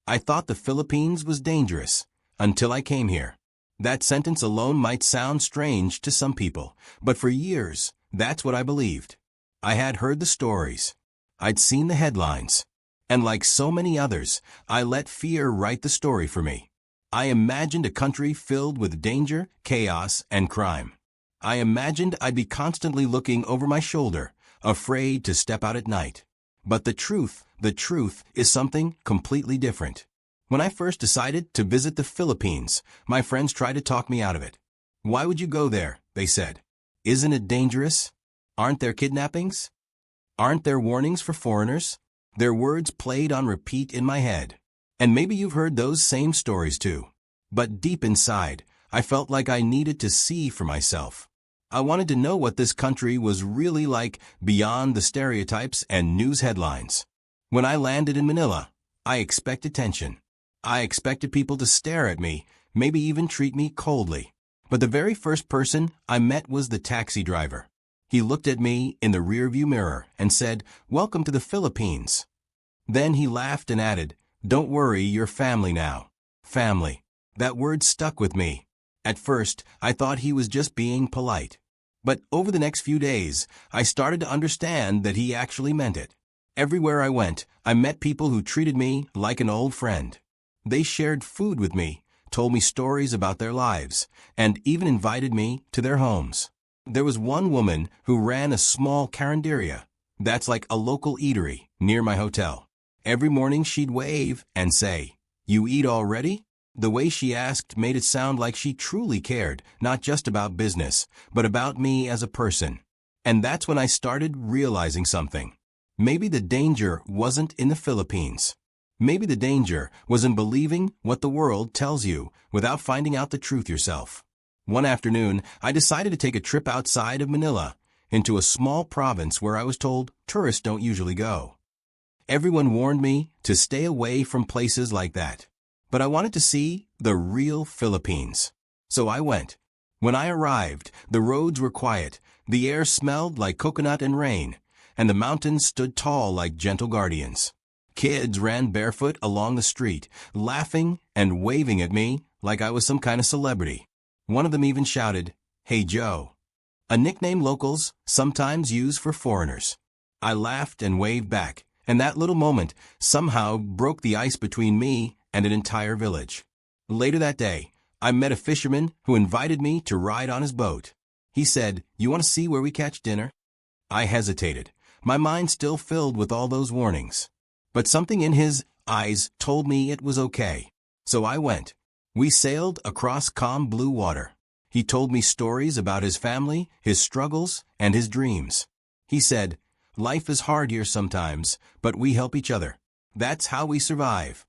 I thought the Philippines was dangerous until I came here. That sentence alone might sound strange to some people, but for years, that's what I believed. I had heard the stories. I'd seen the headlines. And like so many others, I let fear write the story for me. I imagined a country filled with danger, chaos, and crime. I imagined I'd be constantly looking over my shoulder, afraid to step out at night. But the truth is something completely different. When I first decided to visit the Philippines, my friends tried to talk me out of it. Why would you go there? They said. Isn't it dangerous? Aren't there kidnappings? Aren't there warnings for foreigners? Their words played on repeat in my head. And maybe you've heard those same stories too. But deep inside, I felt like I needed to see for myself. I wanted to know what this country was really like beyond the stereotypes and news headlines. When I landed in Manila, I expected tension. I expected people to stare at me, maybe even treat me coldly. But the very first person I met was the taxi driver. He looked at me in the rearview mirror and said, "Welcome to the Philippines." Then he laughed and added, "Don't worry, you're family now." Family. That word stuck with me. At first, I thought he was just being polite. But over the next few days, I started to understand that he actually meant it. Everywhere I went, I met people who treated me like an old friend. They shared food with me, told me stories about their lives, and even invited me to their homes. There was one woman who ran a small carinderia. That's like a local eatery near my hotel. Every morning she'd wave and say, "You eat already?" The way she asked made it sound like she truly cared, not just about business, but about me as a person. And that's when I started realizing something. Maybe the danger wasn't in the Philippines. Maybe the danger was in believing what the world tells you without finding out the truth yourself. One afternoon, I decided to take a trip outside of Manila, into a small province where I was told tourists don't usually go. Everyone warned me to stay away from places like that. But I wanted to see the real Philippines. So I went. When I arrived, the roads were quiet, the air smelled like coconut and rain, and the mountains stood tall like gentle guardians. Kids ran barefoot along the street, laughing and waving at me like I was some kind of celebrity. One of them even shouted, "Hey Joe," a nickname locals sometimes use for foreigners. I laughed and waved back, and that little moment somehow broke the ice between me and an entire village. Later that day, I met a fisherman who invited me to ride on his boat. He said, "You want to see where we catch dinner?" I hesitated, my mind still filled with all those warnings. But something in his eyes told me it was okay. So I went. We sailed across calm blue water. He told me stories about his family, his struggles, and his dreams. He said, "Life is hard here sometimes, but we help each other. That's how we survive."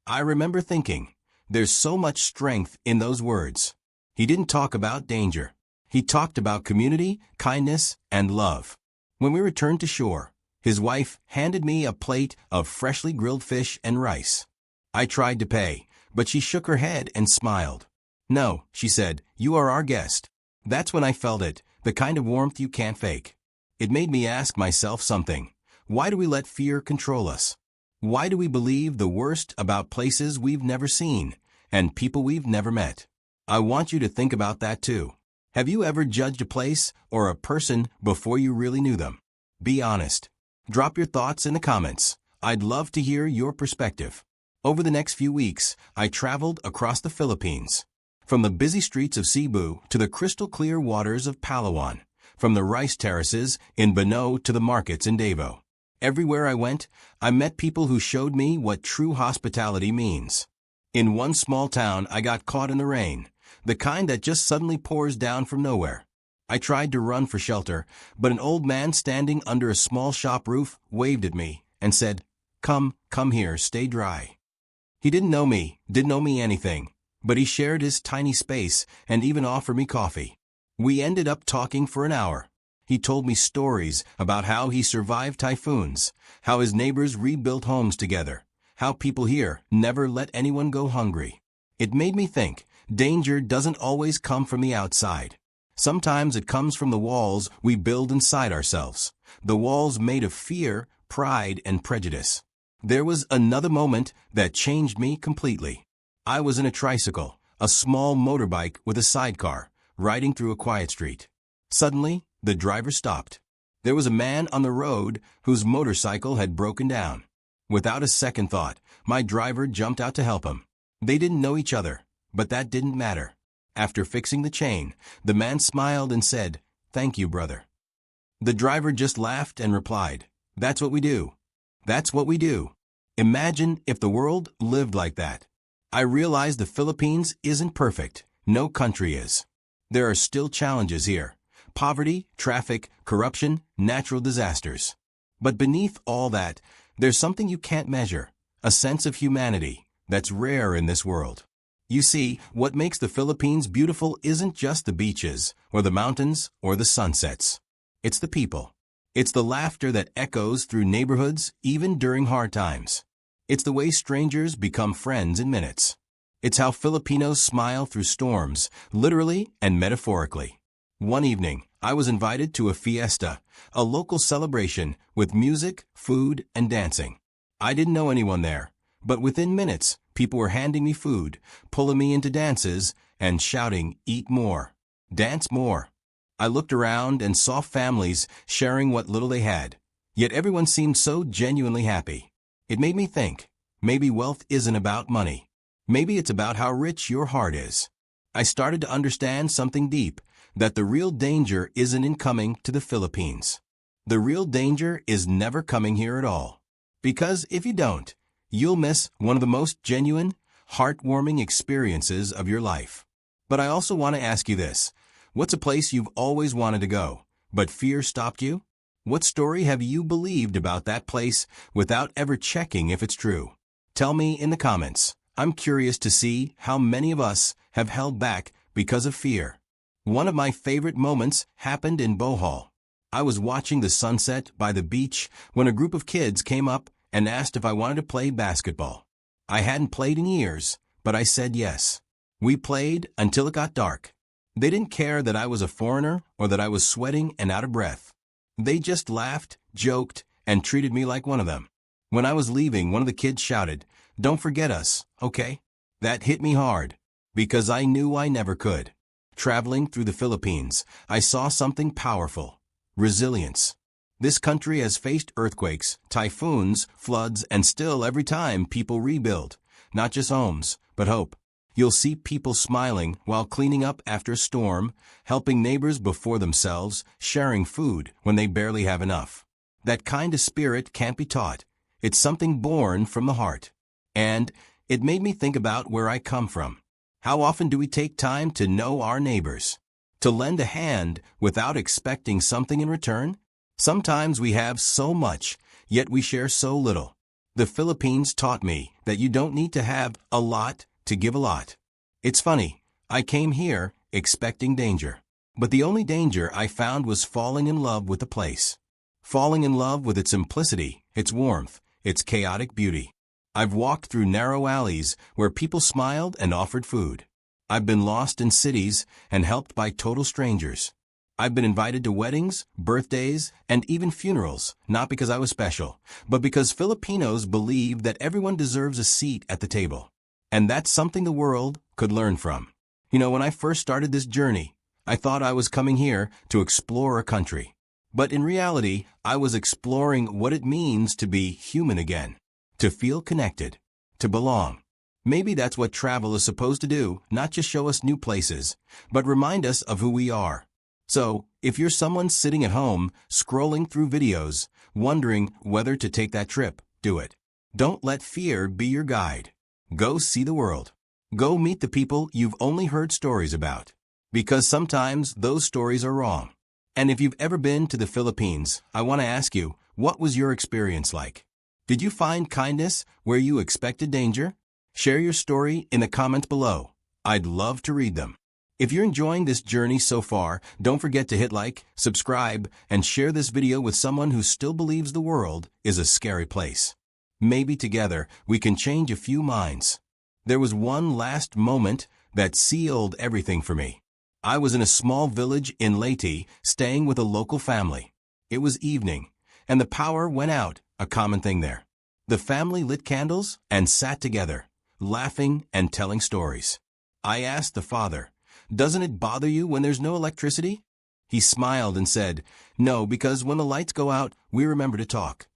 I remember thinking, there's so much strength in those words. He didn't talk about danger. He talked about community, kindness, and love. When we returned to shore, his wife handed me a plate of freshly grilled fish and rice. I tried to pay, but she shook her head and smiled. "No," she said, "you are our guest." That's when I felt it, the kind of warmth you can't fake. It made me ask myself something. Why do we let fear control us? Why do we believe the worst about places we've never seen and people we've never met? I want you to think about that too. Have you ever judged a place or a person before you really knew them? Be honest. Drop your thoughts in the comments. I'd love to hear your perspective. Over the next few weeks, I traveled across the Philippines. From the busy streets of Cebu to the crystal-clear waters of Palawan. From the rice terraces in Bano to the markets in Davao. Everywhere I went, I met people who showed me what true hospitality means. In one small town, I got caught in the rain, the kind that just suddenly pours down from nowhere. I tried to run for shelter, but an old man standing under a small shop roof waved at me and said, Come here, stay dry." He didn't know me anything, but he shared his tiny space and even offered me coffee. We ended up talking for an hour. He told me stories about how he survived typhoons, how his neighbors rebuilt homes together, how people here never let anyone go hungry. It made me think, danger doesn't always come from the outside. Sometimes it comes from the walls we build inside ourselves, the walls made of fear, pride, and prejudice. There was another moment that changed me completely. I was in a tricycle, a small motorbike with a sidecar, riding through a quiet street. Suddenly, the driver stopped. There was a man on the road whose motorcycle had broken down. Without a second thought, my driver jumped out to help him. They didn't know each other, but that didn't matter. After fixing the chain, the man smiled and said, "Thank you, brother." The driver just laughed and replied, "That's what we do. That's what we do." Imagine if the world lived like that. I realize the Philippines isn't perfect. No country is. There are still challenges here. Poverty, traffic, corruption, natural disasters. But beneath all that, there's something you can't measure, a sense of humanity that's rare in this world. You see, what makes the Philippines beautiful isn't just the beaches, or the mountains, or the sunsets. It's the people. It's the laughter that echoes through neighborhoods, even during hard times. It's the way strangers become friends in minutes. It's how Filipinos smile through storms, literally and metaphorically. One evening, I was invited to a fiesta, a local celebration with music, food, and dancing. I didn't know anyone there, but within minutes, people were handing me food, pulling me into dances, and shouting, "Eat more. Dance more." I looked around and saw families sharing what little they had, yet everyone seemed so genuinely happy. It made me think, maybe wealth isn't about money. Maybe it's about how rich your heart is. I started to understand something deep, that the real danger isn't in coming to the Philippines. The real danger is never coming here at all. Because if you don't, you'll miss one of the most genuine, heartwarming experiences of your life. But I also want to ask you this. What's a place you've always wanted to go, but fear stopped you? What story have you believed about that place without ever checking if it's true? Tell me in the comments. I'm curious to see how many of us have held back because of fear. One of my favorite moments happened in Bohol. I was watching the sunset by the beach when a group of kids came up and asked if I wanted to play basketball. I hadn't played in years, but I said yes. We played until it got dark. They didn't care that I was a foreigner or that I was sweating and out of breath. They just laughed, joked, and treated me like one of them. When I was leaving, one of the kids shouted, "Don't forget us, okay?" That hit me hard, because I knew I never could. Traveling through the Philippines, I saw something powerful: resilience. This country has faced earthquakes, typhoons, floods, and still every time people rebuild, not just homes, but hope. You'll see people smiling while cleaning up after a storm, helping neighbors before themselves, sharing food when they barely have enough. That kind of spirit can't be taught. It's something born from the heart. And it made me think about where I come from. How often do we take time to know our neighbors? To lend a hand without expecting something in return? Sometimes we have so much, yet we share so little. The Philippines taught me that you don't need to have a lot to give a lot. It's funny, I came here expecting danger. But the only danger I found was falling in love with the place. Falling in love with its simplicity, its warmth, its chaotic beauty. I've walked through narrow alleys where people smiled and offered food. I've been lost in cities and helped by total strangers. I've been invited to weddings, birthdays, and even funerals, not because I was special, but because Filipinos believe that everyone deserves a seat at the table. And that's something the world could learn from. You know, when I first started this journey, I thought I was coming here to explore a country. But in reality, I was exploring what it means to be human again, to feel connected, to belong. Maybe that's what travel is supposed to do, not just show us new places, but remind us of who we are. So, if you're someone sitting at home, scrolling through videos, wondering whether to take that trip, do it. Don't let fear be your guide. Go see the world. Go meet the people you've only heard stories about. Because sometimes those stories are wrong. And if you've ever been to the Philippines, I want to ask you, what was your experience like? Did you find kindness where you expected danger? Share your story in the comments below. I'd love to read them. If you're enjoying this journey so far, don't forget to hit like, subscribe, and share this video with someone who still believes the world is a scary place. Maybe together we can change a few minds. There was one last moment that sealed everything for me. I was in a small village in Leyte, staying with a local family. It was evening, and the power went out, a common thing there. The family lit candles and sat together, laughing and telling stories. I asked the father, "Doesn't it bother you when there's no electricity?" He smiled and said, "No, because when the lights go out, we remember to talk."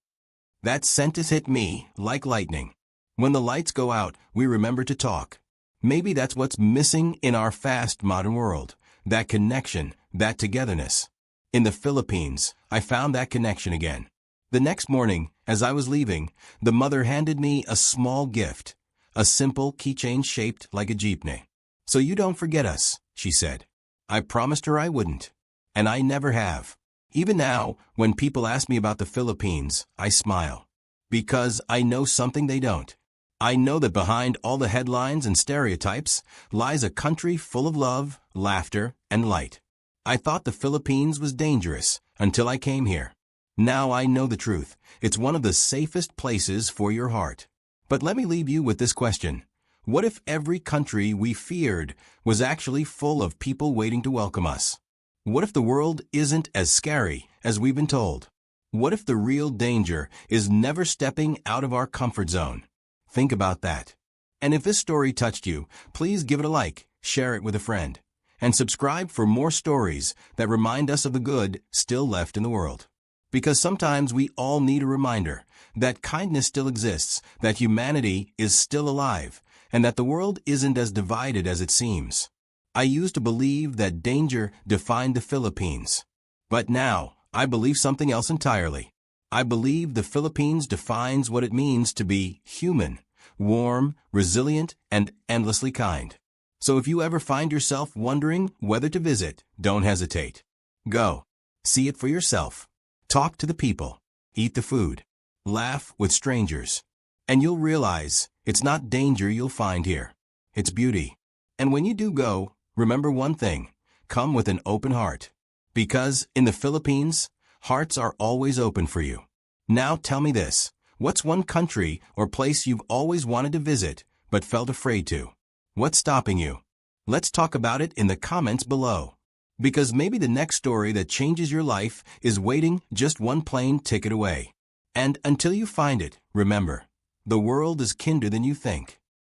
That sentence hit me like lightning. When the lights go out, we remember to talk. Maybe that's what's missing in our fast modern world. That connection, that togetherness. In the Philippines, I found that connection again. The next morning, as I was leaving, the mother handed me a small gift, a simple keychain shaped like a jeepney. "So you don't forget us," she said. I promised her I wouldn't. And I never have. Even now, when people ask me about the Philippines, I smile. Because I know something they don't. I know that behind all the headlines and stereotypes lies a country full of love, laughter, and light. I thought the Philippines was dangerous until I came here. Now I know the truth. It's one of the safest places for your heart. But let me leave you with this question. What if every country we feared was actually full of people waiting to welcome us? What if the world isn't as scary as we've been told? What if the real danger is never stepping out of our comfort zone? Think about that. And if this story touched you, please give it a like, share it with a friend, and subscribe for more stories that remind us of the good still left in the world. Because sometimes we all need a reminder that kindness still exists, that humanity is still alive, and that the world isn't as divided as it seems. I used to believe that danger defined the Philippines. But now, I believe something else entirely. I believe the Philippines defines what it means to be human, warm, resilient, and endlessly kind. So if you ever find yourself wondering whether to visit, don't hesitate. Go. See it for yourself. Talk to the people. Eat the food. Laugh with strangers. And you'll realize it's not danger you'll find here. It's beauty. And when you do go, remember one thing. Come with an open heart. Because in the Philippines, hearts are always open for you. Now tell me this. What's one country or place you've always wanted to visit but felt afraid to? What's stopping you? Let's talk about it in the comments below. Because maybe the next story that changes your life is waiting just one plane ticket away. And until you find it, remember, the world is kinder than you think.